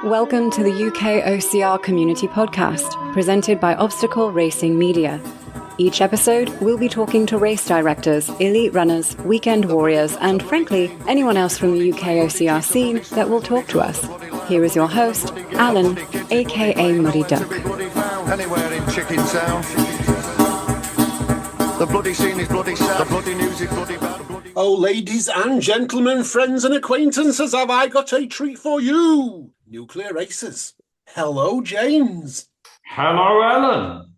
Welcome to the UK OCR Community Podcast, presented by Obstacle Racing Media. Each episode, we'll be talking to race directors, elite runners, weekend warriors, and frankly, anyone else from the UK OCR scene that will talk to us. Here is your host, Alan, aka Muddy Duck. Anywhere in Chicken Town. The bloody scene is bloody sad. The bloody news is bloody bad. Oh, ladies and gentlemen, friends and acquaintances, have I got a treat for you? Nuclear Racers. Hello, James. Hello, Alan.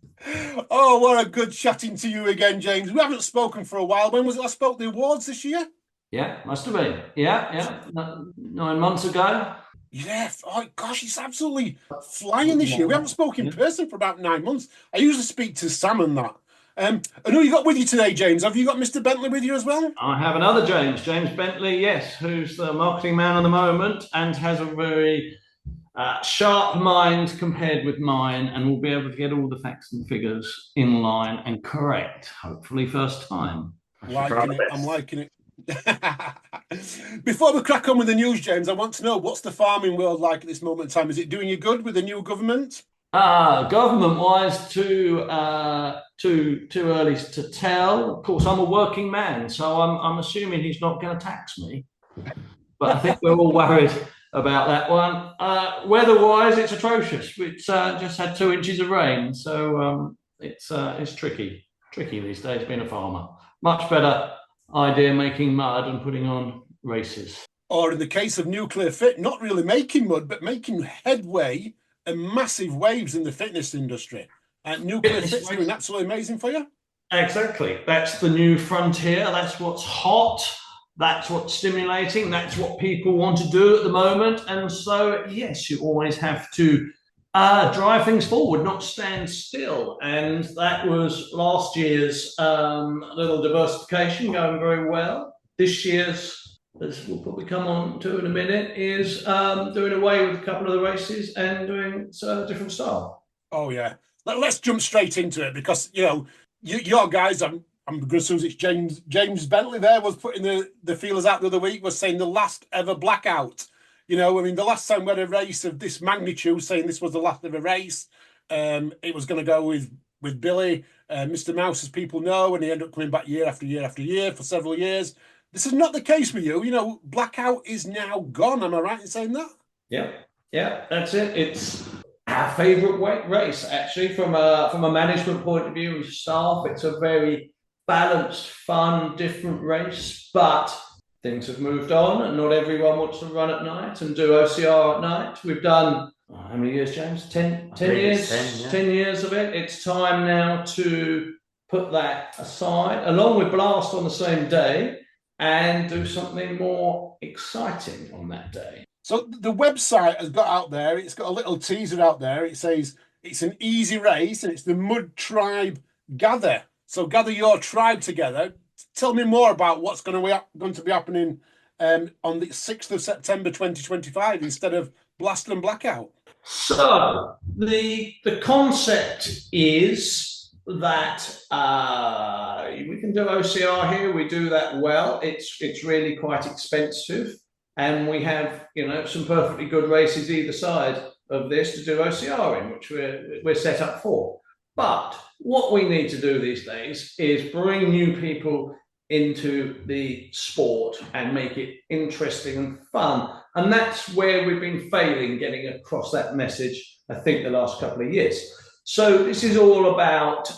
Oh, what a good chatting to you again, James. We haven't spoken for a while. When was it I spoke the awards this year? Yeah, must have been. Yeah. 9 months ago. Yeah, oh gosh, it's absolutely flying this year. We haven't spoken in person for about 9 months. I usually speak to Sam and that. And who you got with you today, James? Have you got Mr. Bentley with you as well? I have another James Bentley, yes, who's the marketing man at the moment and has a very sharp mind compared with mine, and will be able to get all the facts and figures in line and correct, hopefully first time. I'm liking it. Before we crack on with the news, James, I want to know, what's the farming world like at this moment in time? Is it doing you good with the new government? Government-wise, too early to tell. Of course, I'm a working man, so I'm assuming he's not going to tax me. But I think we're all worried about that one. Weather-wise, it's atrocious. It's just had 2 inches of rain, so it's tricky these days being a farmer. Much better idea making mud and putting on races. Or in the case of Nuclear Fit, not really making mud, but making headway and massive waves in the fitness industry. Nuclear Fit's doing absolutely amazing for you. Exactly. That's the new frontier. That's what's hot. That's what's stimulating. That's what people want to do at the moment. And so, yes, you always have to drive things forward, not stand still. And that was last year's little diversification going very well. This year's, as we'll probably come on to in a minute, is doing away with a couple of the races and doing a different style. Oh, yeah. Let's jump straight into it because, your guys, I'm going to assume it's James Bentley there was putting the feelers out the other week, was saying the last ever blackout. The last time we had a race of this magnitude, saying this was the last ever race, it was going to go with Billy, Mr. Mouse, as people know, and he ended up coming back year after year after year for several years. This is not the case with you. Blackout is now gone. Am I right in saying that? Yeah, that's it. It's our favourite race, actually, from a management point of view and staff. It's a very balanced, fun, different race, but things have moved on and not everyone wants to run at night and do OCR at night. We've done, how many years, James? 10 years? 10 years of it. It's time now to put that aside, along with Blast on the same day, and do something more exciting on that day. So the website has got out there, it's got a little teaser out there. It says it's an easy race and it's the Mud Tribe Gather. So gather your tribe together. Tell me more about what's going to be happening on the 6th of September 2025 instead of Blast and Blackout. So the concept is that we can do OCR here. We do that well. It's really quite expensive, and we have some perfectly good races either side of this to do OCR in, which we're set up for. But what we need to do these days is bring new people into the sport and make it interesting and fun, and that's where we've been failing getting across that message, I think, the last couple of years. So this is all about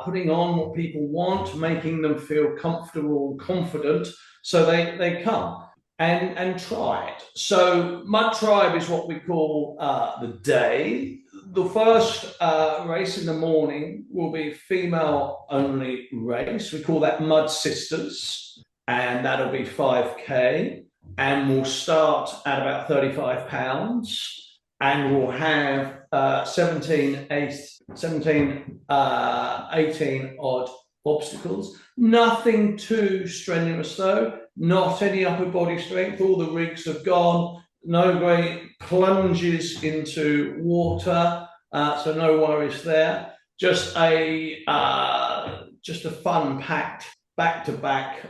putting on what people want, making them feel comfortable and confident so they come and try it. So Mud Tribe is what we call the day. The first race in the morning will be female-only race. We call that Mud Sisters, and that'll be 5K. And we'll start at about 35 pounds. And we'll have 18 odd obstacles. Nothing too strenuous though, not any upper body strength. All the rigs have gone, no great plunges into water, so no worries there. Just a fun packed back-to-back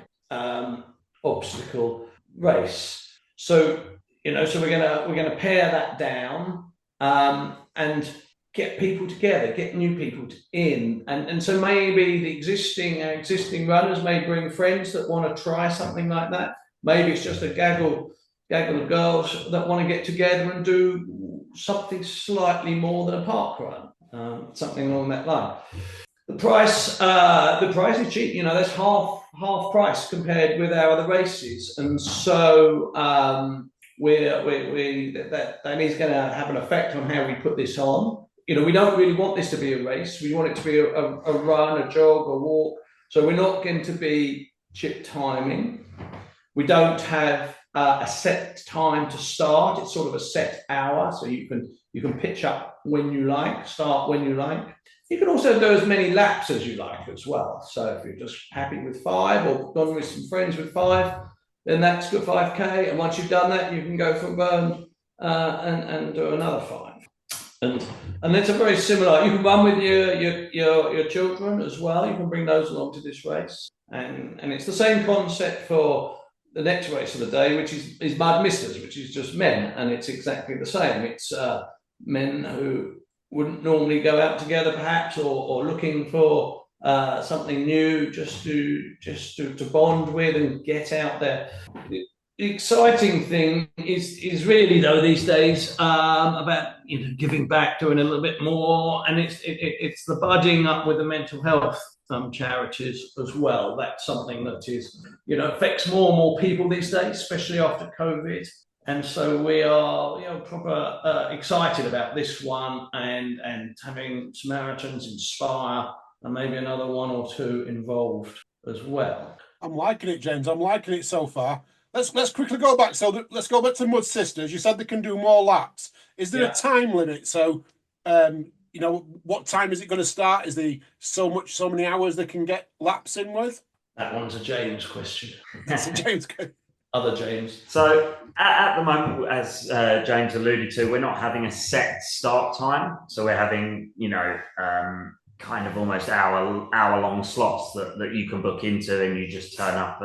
obstacle race. So so we're gonna pare that down, and get people together, get new people in, and so maybe the existing runners may bring friends that want to try something like that. Maybe it's just a gaggle of girls that want to get together and do something slightly more than a park run, something along that line. The price is cheap. That's half price compared with our other races, and so that is going to have an effect on how we put this on. We don't really want this to be a race. We want it to be a run, a jog, a walk. So we're not going to be chip timing. We don't have a set time to start. It's sort of a set hour, so you can pitch up when you like, start when you like. You can also do as many laps as you like as well. So if you're just happy with 5 or gone with some friends with 5, then that's good 5K. And once you've done that, you can go from Bern and do another 5. And it's a very similar. You can run with your children as well. You can bring those along to this race, and it's the same concept for the next race of the day, which is Mud Misters, which is just men, and it's exactly the same. It's men who wouldn't normally go out together, perhaps, or looking for something new, just to bond with and get out there. The exciting thing is really, though, these days about giving back, doing a little bit more, and it's the budding up with the mental health charities as well. That's something that is affects more and more people these days, especially after COVID. And so we are proper excited about this one, and having Samaritans, Inspire, and maybe another 1 or 2 involved as well. I'm liking it, James. I'm liking it so far. Let's quickly go back. So let's go back to Mud Sisters. You said they can do more laps. Is there a time limit? So, what time is it going to start? Is there so many hours they can get laps in with? That one's a James question. That's a James question. Other James. So at the moment, as James alluded to, we're not having a set start time. So we're having, kind of almost hour long slots that you can book into, and you just turn up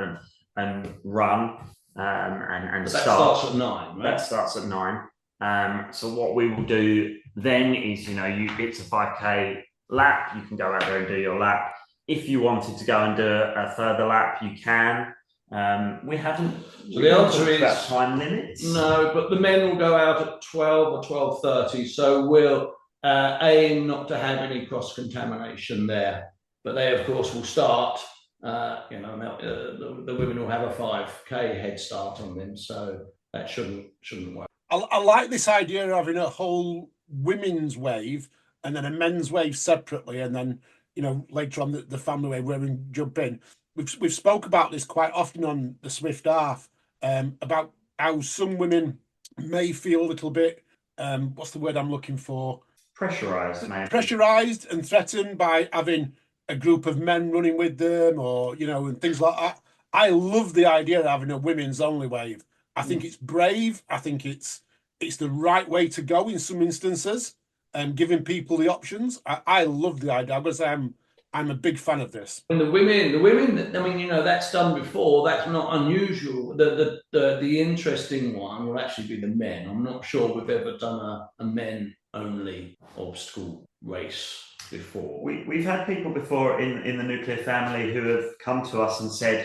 and run and that start. Starts at 9, right? That starts at 9. So what we will do then is, it's a 5K lap. You can go out there and do your lap. If you wanted to go and do a further lap, you can. We haven't. So the answer is about time limits. No, but the men will go out at 12 or 12:30. So we'll aim not to have any cross contamination there. But they, of course, will start. The women will have a 5K head start on them, so that shouldn't work. I like this idea of having a whole women's wave and then a men's wave separately, and then later on the family wave where we jump in. We've spoke about this quite often on the Swift Half, about how some women may feel a little bit what's the word I'm looking for? Pressurized, maybe. Pressurized and threatened by having a group of men running with them, or and things like that. I love the idea of having a women's only wave. I think it's brave. I think it's the right way to go in some instances, and giving people the options. I love the idea. I'm going to say I'm a big fan of this. And the women. I mean, that's done before. That's not unusual. The interesting one will actually be the men. I'm not sure we've ever done a men only obstacle race before. We've had people before in the nuclear family who have come to us and said,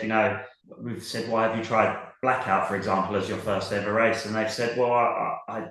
we've said, why have you tried Blackout, for example, as your first ever race? And they've said, well, I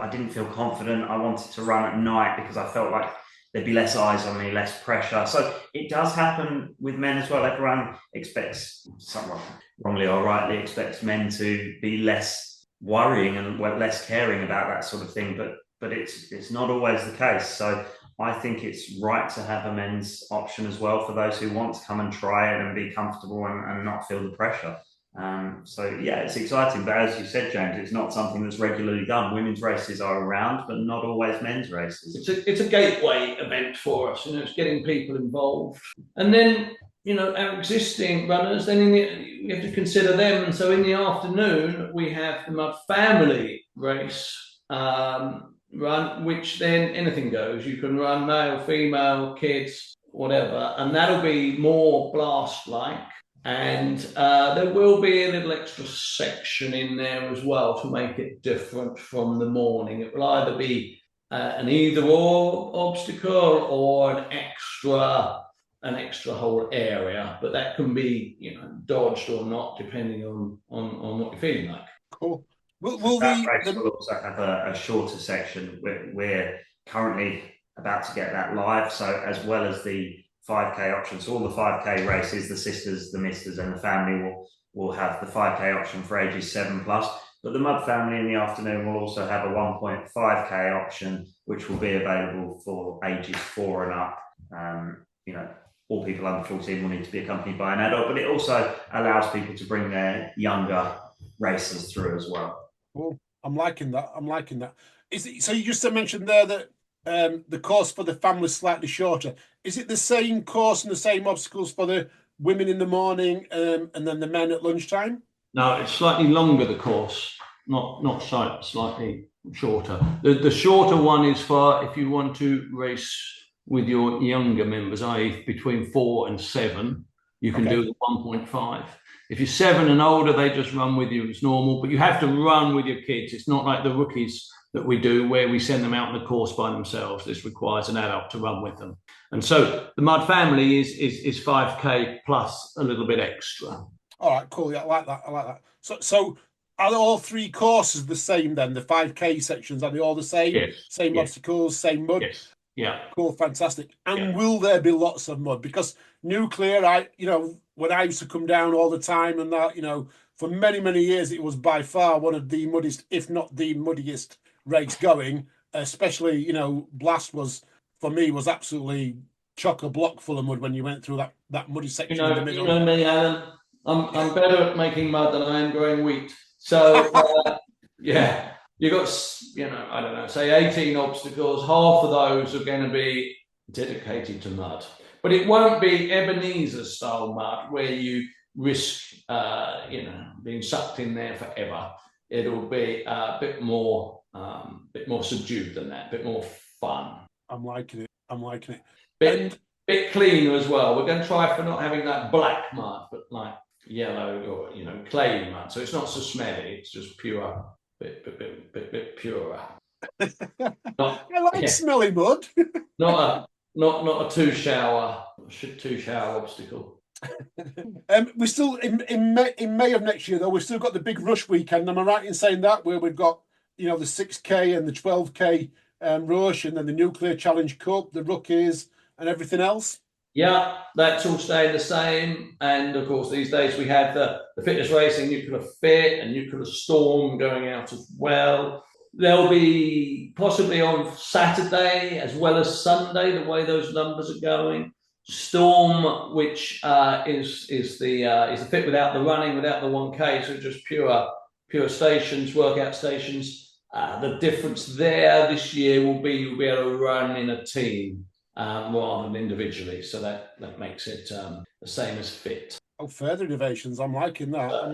didn't feel confident. I wanted to run at night because I felt like there'd be less eyes on me, less pressure. So it does happen with men as well. Everyone expects, someone wrongly or rightly expects men to be less worrying and less caring about that sort of thing, but it's not always the case. So I think it's right to have a men's option as well for those who want to come and try it and be comfortable and not feel the pressure. It's exciting, but as you said, James, it's not something that's regularly done. Women's races are around, but not always men's races. It's a gateway event for us. It's getting people involved, and then our existing runners. Then we have to consider them. And so in the afternoon we have the Mud Family race run, which then anything goes. You can run male, female, kids, whatever, and that'll be more blast like. And there will be a little extra section in there as well to make it different from the morning. It will either be an either-or obstacle or an extra whole area, but that can be, dodged or not depending on what you're feeling like. Cool. Will that race will also have a shorter section. We're currently about to get that live, so as well as the 5K option, so all the 5K races, the sisters, the misters, and the family will have the 5K option for ages 7+. But the Mud family in the afternoon will also have a 1.5K option, which will be available for ages 4 and up. All people under 14 will need to be accompanied by an adult, but it also allows people to bring their younger racers through as well. Well, I'm liking that. Is it, so you just mentioned there that the course for the family is slightly shorter. Is it the same course and the same obstacles for the women in the morning and then the men at lunchtime? No, it's slightly longer, the course, not slightly shorter. The shorter one is for if you want to race with your younger members, i.e. between 4 and 7, you can do the 1.5. If you're 7 and older, they just run with you as normal, but you have to run with your kids. It's not like the rookies that we do where we send them out on the course by themselves. This requires an adult to run with them. And so the Mud family is 5K plus a little bit extra. All right, cool. Yeah, I like that. So are all 3 courses the same then? The 5K sections, are they all the same? Yes. Same obstacles, same mud? Yes. Yeah. Cool, fantastic. And will there be lots of mud? Because nuclear, when I used to come down all the time and that, for many, many years, it was by far one of the muddiest, if not the muddiest race going, especially, Blast was absolutely chock-a-block full of mud when you went through that muddy section in the middle. You know me, Alan. I'm better at making mud than I am growing wheat. So, yeah. You got, I don't know, say 18 obstacles. Half of those are going to be dedicated to mud. But it won't be Ebenezer style mud where you risk, being sucked in there forever. It'll be a bit more subdued than that, a bit more fun. I'm liking it. Bit cleaner as well. We're going to try for not having that black mud, but like yellow or, clay mud. So it's not so smelly. It's just pure. Bit purer. I like smelly mud. not a two shower obstacle. We're still in May of next year though. We've still got the big rush weekend. Am I right in saying that, where we've got the 6K and the 12K rush, and then the Nuclear Challenge Cup, the rookies, and everything else? Yeah, that's all staying the same. And of course, these days we have the fitness racing, Nuclear Fit and Nuclear Storm going out as well. There'll be possibly on Saturday as well as Sunday, the way those numbers are going. Storm, which is the fit without the running, without the 1K, so just pure stations, workout stations. The difference there this year will be you'll be able to run in a team. Rather than individually, so that makes it the same as fit. Oh, further innovations! I'm liking that.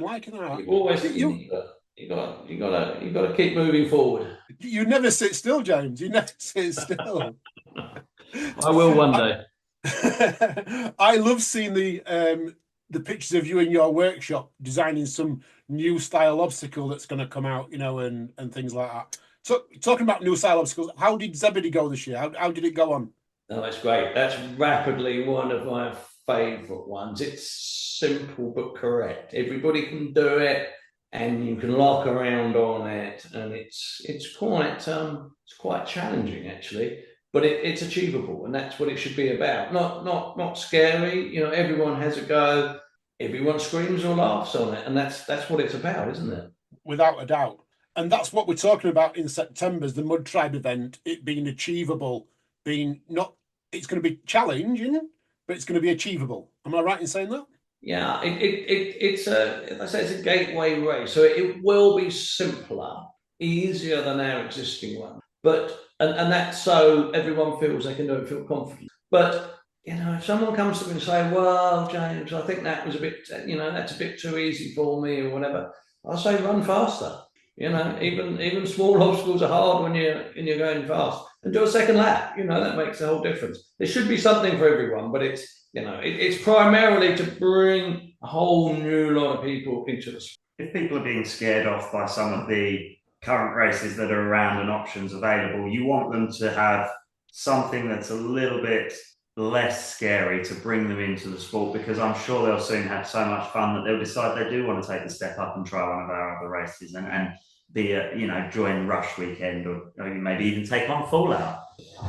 You always you got to keep moving forward. You never sit still, James. You never sit still. I will one day. I love seeing the pictures of you in your workshop designing some new style obstacle that's going to come out, and things like that. So, talking about new style obstacles, how did Zebedee go this year? How did it go on? Oh, that's great. That's rapidly one of my favourite ones. It's simple but correct. Everybody can do it, and you can lock around on it, and it's quite challenging actually, but it's achievable, and that's what it should be about. Not scary. Everyone has a go. Everyone screams or laughs on it, and that's what it's about, isn't it? Without a doubt, and that's what we're talking about in September's the Mud Tribe event. It being achievable. It's going to be challenging, but it's going to be achievable. Am I right in saying that? Yeah, it's a gateway race, so it will be simpler, easier than our existing one. But and that's so everyone feels they can do it, feel confident. But if someone comes to me and say, "Well, James, I think that was a bit, that's a bit too easy for me," or whatever, I'll say, "Run faster." Even small obstacles are hard when you're going fast. and do a second lap. That makes a whole difference. There should be something for everyone, but it's primarily to bring a whole new lot of people into the sport. If people are being scared off by some of the current races that are around and options available, you want them to have something that's a little bit less scary to bring them into the sport, because I'm sure they'll soon have so much fun that they'll decide they do want to take the step up and try one of our other races and be join Rush Weekend or maybe even take on Fallout.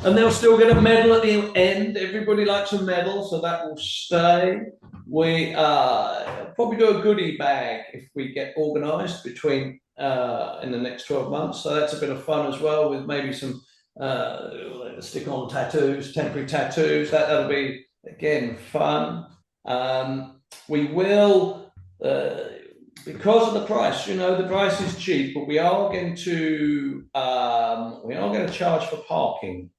And they'll still get a medal at the end. Everybody likes a medal, so that will stay. We probably do a goodie bag if we get organised between in the next 12 months. So that's a bit of fun as well, with maybe some stick-on tattoos, temporary tattoos. That'll be, again, fun. We will, because of the price, the price is cheap, but we are going to charge for parking,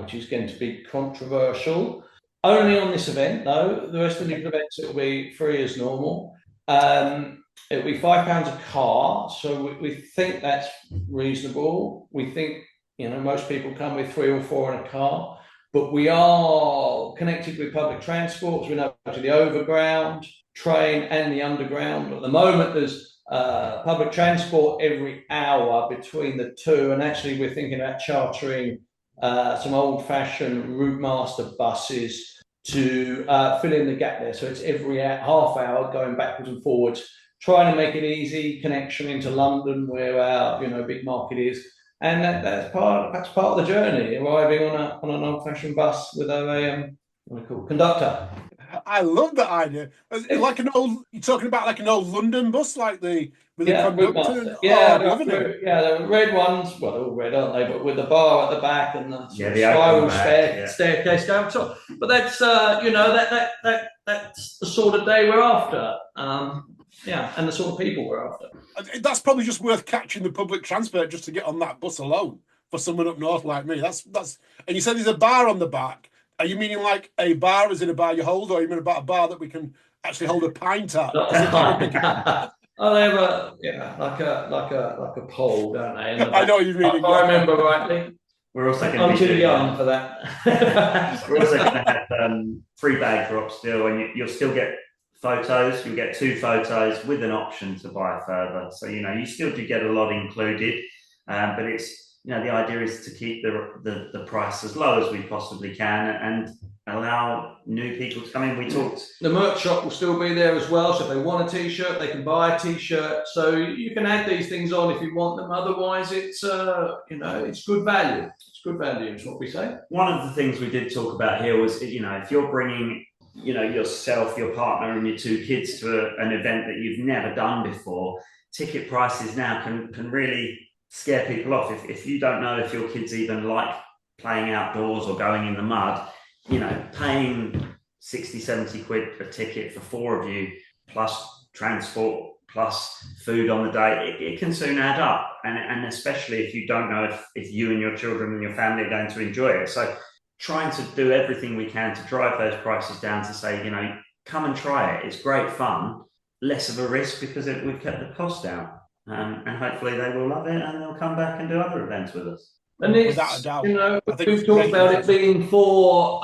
which is going to be controversial. Only on this event, though. The rest of the events, it will be free as normal. It'll be £5 a car, so we think that's reasonable. We think, most people come with 3 or 4 in a car, but we are connected with public transport. So we know to the overground train and the underground. At the moment, there's public transport every hour between the two, and actually we're thinking about chartering some old-fashioned Route Master buses to fill in the gap there. So it's every half hour going backwards and forwards, trying to make it easy connection into London, where our big market is. And that's part of the journey, arriving on an old-fashioned bus with a conductor. I love that idea. Like you're talking about like an old London bus, like the conductor. The red ones. Well, they're all red, aren't they? But with the bar at the back and the spiral staircase down top. But that's that's the sort of day we're after. And the sort of people we're after. That's probably just worth catching the public transport just to get on that bus alone for someone up north like me. That's. And you said there's a bar on the back. Are you meaning like a bar as in a bar you hold, or you mean about a bar that we can actually hold a pint at? Oh, they have like a pole, don't they? I know what you mean. If I remember rightly. We're also going I'm too young for that. We're also going to have free bag drops still, and you'll still get photos. You'll get 2 photos with an option to buy further. So you still do get a lot included, but it's the idea is to keep the price as low as we possibly can and allow new people to come in. We talked. The merch shop will still be there as well. So if they want a T-shirt, they can buy a T-shirt. So you can add these things on if you want them. Otherwise, it's it's good value. It's good value, is what we say. One of the things we did talk about here was, if you're bringing yourself, your partner, and your 2 kids to an event that you've never done before, ticket prices now can really scare people off. If you don't know if your kids even like playing outdoors or going in the mud, paying 60, 70 quid a ticket for 4 of you, plus transport, plus food on the day, it can soon add up. And especially if you don't know if you and your children and your family are going to enjoy it. So trying to do everything we can to drive those prices down to say, come and try it. It's great fun, less of a risk because we've kept the cost down. And hopefully they will love it and they'll come back and do other events with us. And it's, without a doubt, we've talked about it being for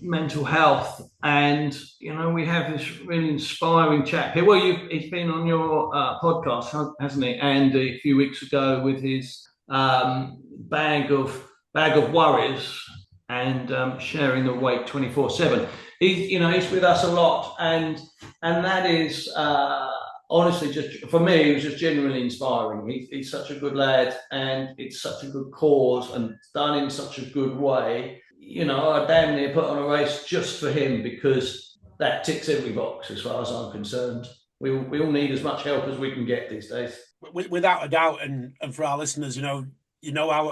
mental health, and we have this really inspiring chap here. Well, he's been on your podcast, hasn't he, Andy, a few weeks ago with his bag of worries and sharing the weight 24/7. He's with us a lot, and that is. Honestly, just for me, it was just genuinely inspiring. He's such a good lad, and it's such a good cause, and done in such a good way. I damn near put on a race just for him, because that ticks every box as far as I'm concerned. We all need as much help as we can get these days. Without a doubt, and for our listeners, how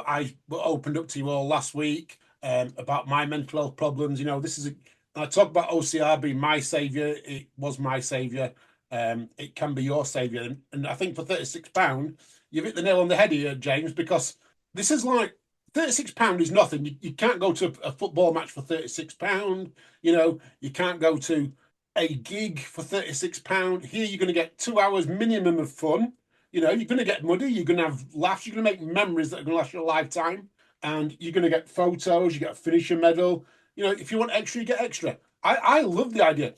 I opened up to you all last week about my mental health problems. I talk about OCR being my saviour. It was my saviour. It can be your saviour. And I think for £36, you've hit the nail on the head here, James, because this is like £36 is nothing. You can't go to a football match for £36. You can't go to a gig for £36. Here you're going to get 2 hours minimum of fun. You're going to get muddy. You're going to have laughs. You're going to make memories that are going to last your lifetime. and you're going to get photos, you get a finisher medal. You know, if you want extra, you get extra. I love the idea.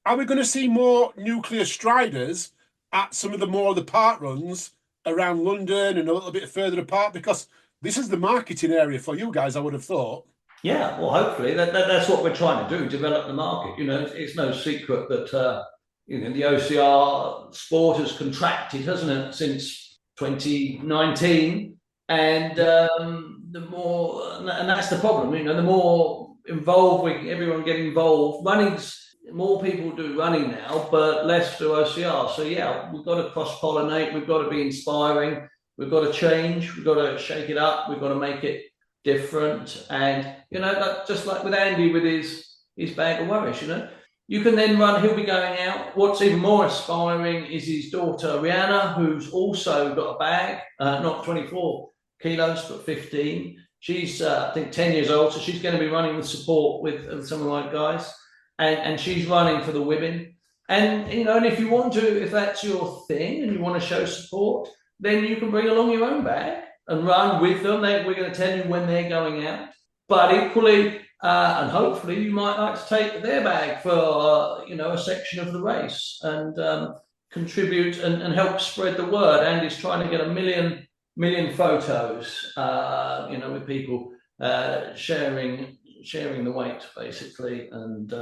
Are we going to see more nuclear striders at some of the park runs around London and a little bit further apart? Because this is the marketing area for you guys, I would have thought. Yeah, well, hopefully that's what we're trying to do, develop the market. You know, it's no secret that you know, the OCR sport has contracted, hasn't it, since 2019? And the more, and that's the problem. You know, the more involved everyone get involved. More people do running now, but less do OCR. So yeah, we've got to cross-pollinate. We've got to be inspiring. We've got to change. We've got to shake it up. We've got to make it different. And you know, just like with Andy with his bag of worries, you know, you can then run. He'll be going out. What's even more inspiring is his daughter Rihanna, who's also got a bag, not 24 kilos, but 15. She's I think 10 years old, so she's going to be running with support with some of my guys. And she's running for the women. And, you know, and if you want to, if that's your thing and you want to show support, then you can bring along your own bag and run with them. We're going to tell you when they're going out. But equally, and hopefully, you might like to take their bag for, you know, a section of the race and contribute and help spread the word. Andy's trying to get a million photos, you know, with people sharing the weight basically, and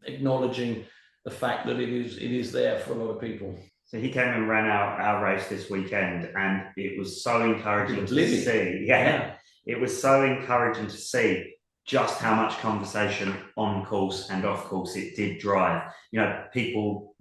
acknowledging the fact that it is there for a lot of people. So he came and ran our race this weekend, and it was so encouraging to see. Yeah, it was so encouraging to see just how much conversation on course and off course it did drive. You know, people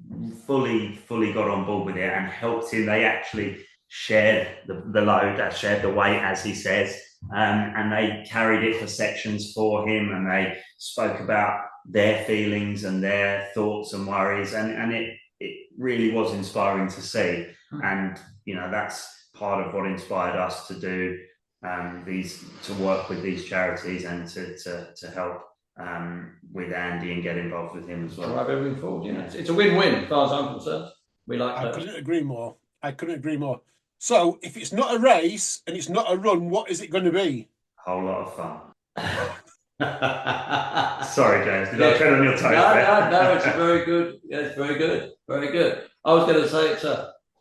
fully got on board with it and helped him. They actually shared the load, shared the weight, as he says. And they carried it for sections for him, and they spoke about their feelings and their thoughts and worries, and it really was inspiring to see. And you know, that's part of what inspired us to do to work with these charities and to help with Andy and get involved with him as well. Drive everything forward. You know, it's a win-win as far as I'm concerned. We like that. I couldn't agree more. So, if it's not a race and it's not a run, what is it going to be? A whole lot of fun. Sorry, James. Did I tread on your toes? No. It's very good. Yeah, it's very good. Very good. I was going to say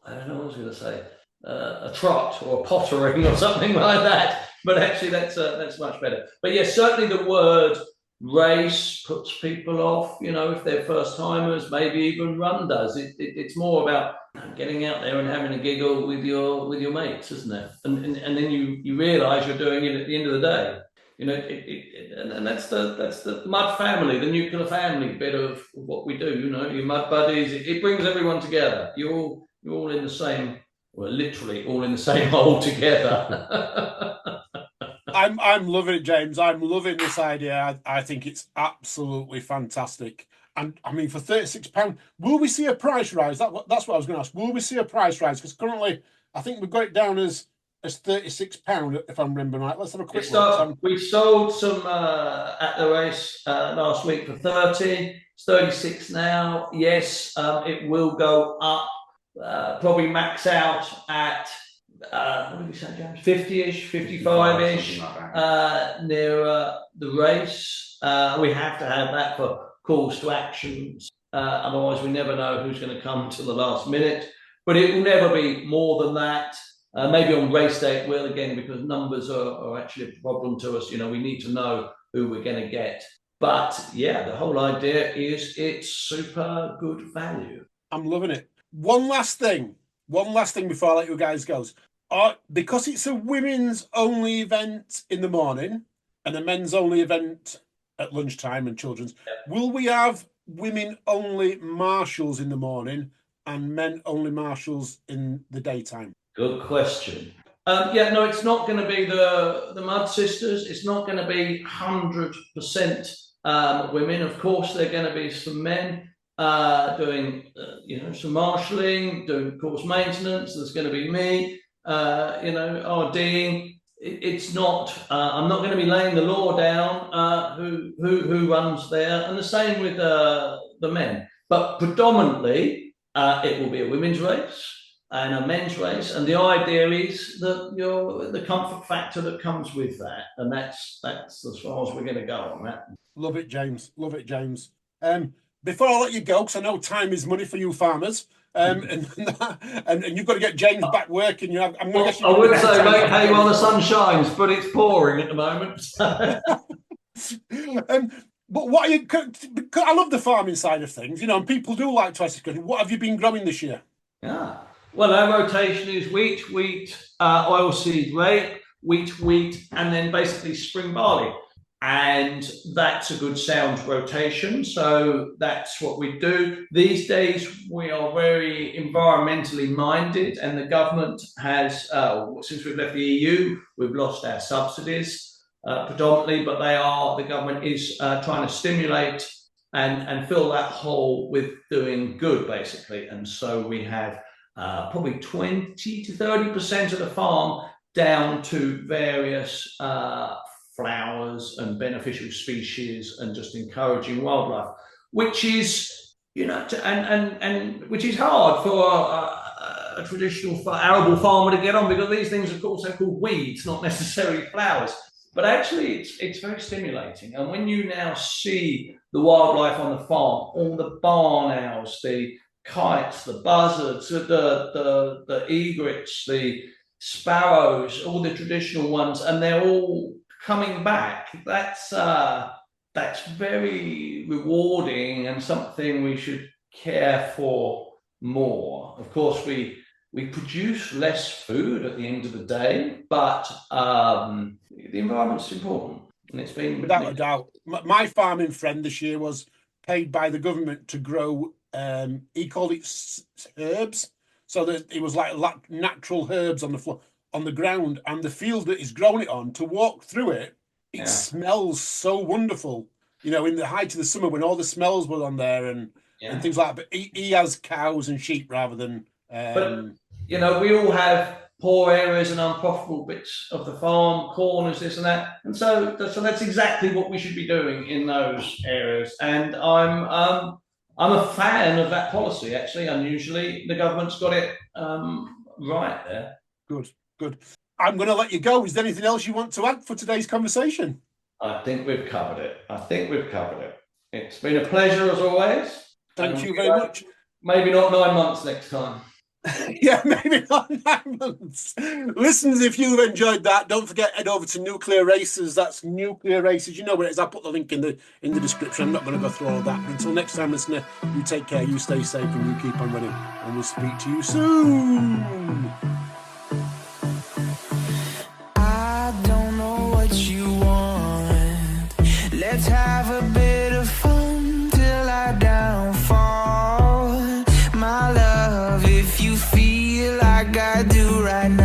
I don't know what I was going to say. A trot or a pottering or something like that. But actually, that's much better. But yes, certainly the word race puts people off. You know, if they're first timers, maybe even run does. It's more about getting out there and having a giggle with your mates, isn't it? And then you realise you're doing it at the end of the day. You know, and that's the mud family, the nuclear family bit of what we do. You know, your mud buddies. It brings everyone together. You're all in the same. Well, literally all in the same hole together. I'm loving it, James. I'm loving this idea. I think it's absolutely fantastic. And I mean, for £36, will we see a price rise? That's what I was going to ask. Will we see a price rise? Because currently, I think we've got it down as £36, if I'm remembering right. Let's have a quick look. We sold some at the race last week for 30. It's 36 now. Yes, it will go up. Probably max out at what did we say, James? 50-ish, 55-ish, near the race. We have to have that for calls to actions. Otherwise, we never know who's going to come to the last minute. But it will never be more than that. Maybe on race day it will, again, because numbers are actually a problem to us. You know, we need to know who we're going to get. But yeah, the whole idea is it's super good value. I'm loving it. One last thing before I let you guys go. Because it's a women's only event in the morning and a men's only event at lunchtime and children's, will we have women only marshals in the morning and men only marshals in the daytime? Good question. No, it's not going to be the Mud Sisters. It's not going to be 100% women. Of course, there are going to be some men doing, some marshalling, doing course maintenance. There's going to be me, RDing. It's not. I'm not going to be laying the law down. Who runs there, and the same with the men. But predominantly, it will be a women's race. and a men's race, and the idea is that the comfort factor that comes with that, and that's as far as we're going to go on that. Love it, James. Love it, James. Before I let you go, because I know time is money for you farmers, and you've got to get James back working. I would say make hay while the sun shines, but it's pouring at the moment. But what are you? I love the farming side of things, and people do like to ask. What have you been growing this year? Yeah. Well, our rotation is wheat, oilseed rape, wheat, and then basically spring barley. And that's a good sound rotation. So that's what we do. These days, we are very environmentally minded, and the government has, since we've left the EU, we've lost our subsidies predominantly, but the government is trying to stimulate and fill that hole with doing good, basically. And so we have probably 20 to 30% of the farm down to various flowers and beneficial species and just encouraging wildlife, which is, and which is hard for a traditional arable farmer to get on, because these things are also called weeds, not necessarily flowers. But actually, it's very stimulating. And when you now see the wildlife on the farm, all the barn owls, the kites, the buzzards, the egrets, the sparrows, all the traditional ones, and they're all coming back, that's very rewarding and something we should care for more. Of course, we produce less food at the end of the day, but the environment's important, and it's been without a doubt. My farming friend this year was paid by the government to grow. He called it herbs, so that it was like natural herbs on the floor, on the ground, and the field that he's grown it on. To walk through it, smells so wonderful. In the height of the summer when all the smells were on there and things like that. But he has cows and sheep rather than. But we all have poor areas and unprofitable bits of the farm, corners, this and that, and so that's exactly what we should be doing in those areas. And I'm a fan of that policy. Actually, unusually, the government's got it right there. Good. I'm going to let you go. Is there anything else you want to add for today's conversation? I think we've covered it. It's been a pleasure as always. Thank you very much. Maybe not 9 months next time. Yeah, maybe not 9 months. Listeners, if you've enjoyed that, don't forget, head over to Nuclear Races. That's Nuclear Races. You know where it is. I'll put the link in the description. I'm not going to go through all of that. But until next time, listener, you take care, you stay safe, and you keep on running. And we'll speak to you soon. Let's have a bit of fun till I downfall. My love, if you feel like I do right now.